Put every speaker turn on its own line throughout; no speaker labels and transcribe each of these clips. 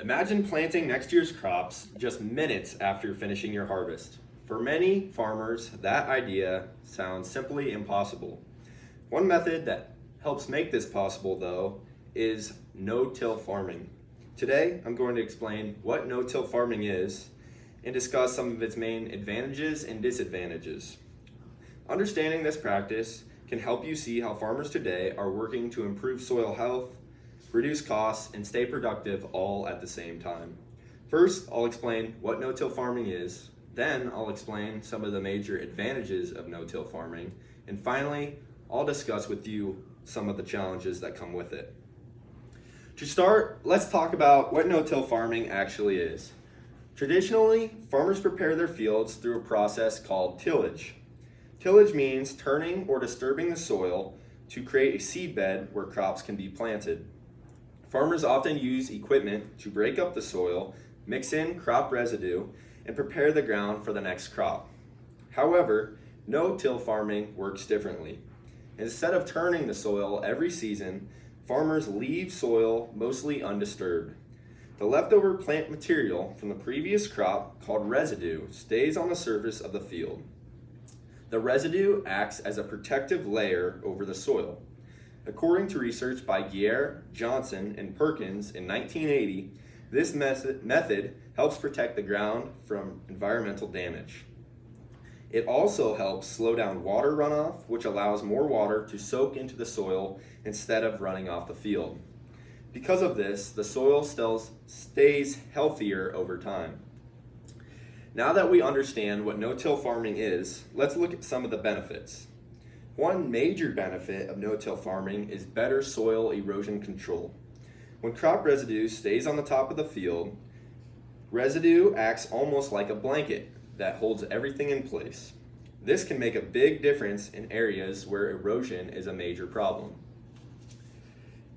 Imagine planting next year's crops just minutes after finishing your harvest. For many farmers, that idea sounds simply impossible. One method that helps make this possible, though, is no-till farming. Today, I'm going to explain what no-till farming is and discuss some of its main advantages and disadvantages. Understanding this practice can help you see how farmers today are working to improve soil health, reduce costs, and stay productive all at the same time. First, I'll explain what no-till farming is. Then I'll explain some of the major advantages of no-till farming. And finally, I'll discuss with you some of the challenges that come with it. To start, let's talk about what no-till farming actually is. Traditionally, farmers prepare their fields through a process called tillage. Tillage means turning or disturbing the soil to create a seedbed where crops can be planted. Farmers often use equipment to break up the soil, mix in crop residue, and prepare the ground for the next crop. However, no-till farming works differently. Instead of turning the soil every season, farmers leave soil mostly undisturbed. The leftover plant material from the previous crop, called residue, stays on the surface of the field. The residue acts as a protective layer over the soil. According to research by Guerre, Johnson, and Perkins in 1980, this method helps protect the ground from environmental damage. It also helps slow down water runoff, which allows more water to soak into the soil instead of running off the field. Because of this, the soil stays healthier over time. Now that we understand what no-till farming is, let's look at some of the benefits. One major benefit of no-till farming is better soil erosion control. When crop residue stays on the top of the field, residue acts almost like a blanket that holds everything in place. This can make a big difference in areas where erosion is a major problem.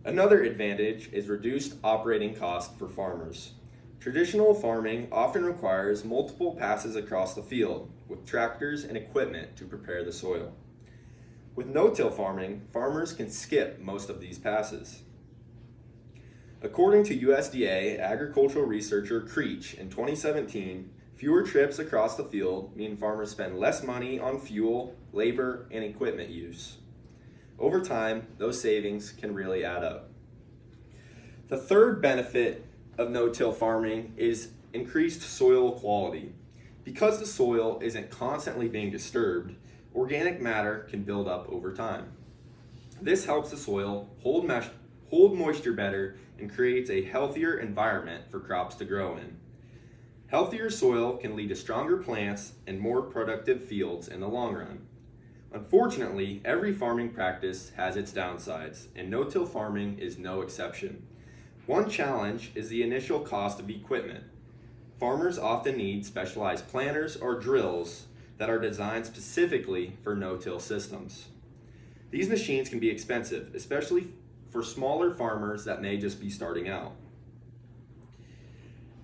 Another advantage is reduced operating costs for farmers. Traditional farming often requires multiple passes across the field with tractors and equipment to prepare the soil. With no-till farming, farmers can skip most of these passes. According to USDA agricultural researcher Creech in 2017, fewer trips across the field mean farmers spend less money on fuel, labor, and equipment use. Over time, those savings can really add up. The third benefit of no-till farming is increased soil quality. Because the soil isn't constantly being disturbed, organic matter can build up over time. This helps the soil hold moisture better and creates a healthier environment for crops to grow in. Healthier soil can lead to stronger plants and more productive fields in the long run. Unfortunately, every farming practice has its downsides, and no-till farming is no exception. One challenge is the initial cost of equipment. Farmers often need specialized planters or drills that are designed specifically for no-till systems. These machines can be expensive, especially for smaller farmers that may just be starting out.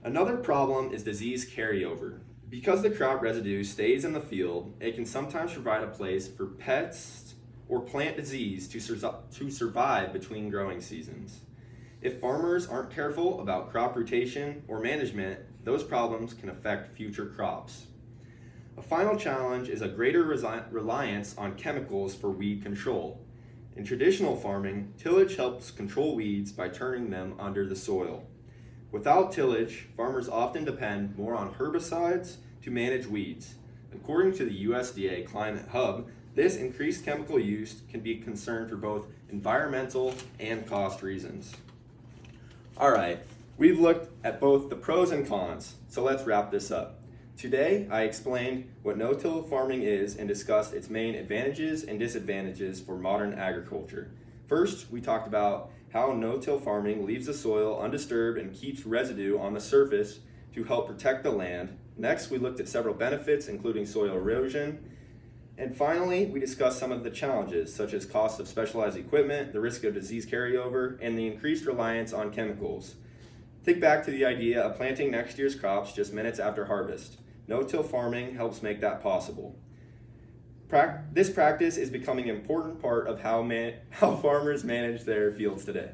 Another problem is disease carryover. Because the crop residue stays in the field, it can sometimes provide a place for pests or plant disease to survive between growing seasons. If farmers aren't careful about crop rotation or management, those problems can affect future crops. A final challenge is a greater reliance on chemicals for weed control. In traditional farming, tillage helps control weeds by turning them under the soil. Without tillage, farmers often depend more on herbicides to manage weeds. According to the USDA Climate Hub, this increased chemical use can be a concern for both environmental and cost reasons. All right, we've looked at both the pros and cons, so let's wrap this up. Today, I explained what no-till farming is and discussed its main advantages and disadvantages for modern agriculture. First, we talked about how no-till farming leaves the soil undisturbed and keeps residue on the surface to help protect the land. Next, we looked at several benefits, including soil erosion. And finally, we discussed some of the challenges, such as cost of specialized equipment, the risk of disease carryover, and the increased reliance on chemicals. Think back to the idea of planting next year's crops just minutes after harvest. No-till farming helps make that possible. This practice is becoming an important part of how farmers manage their fields today.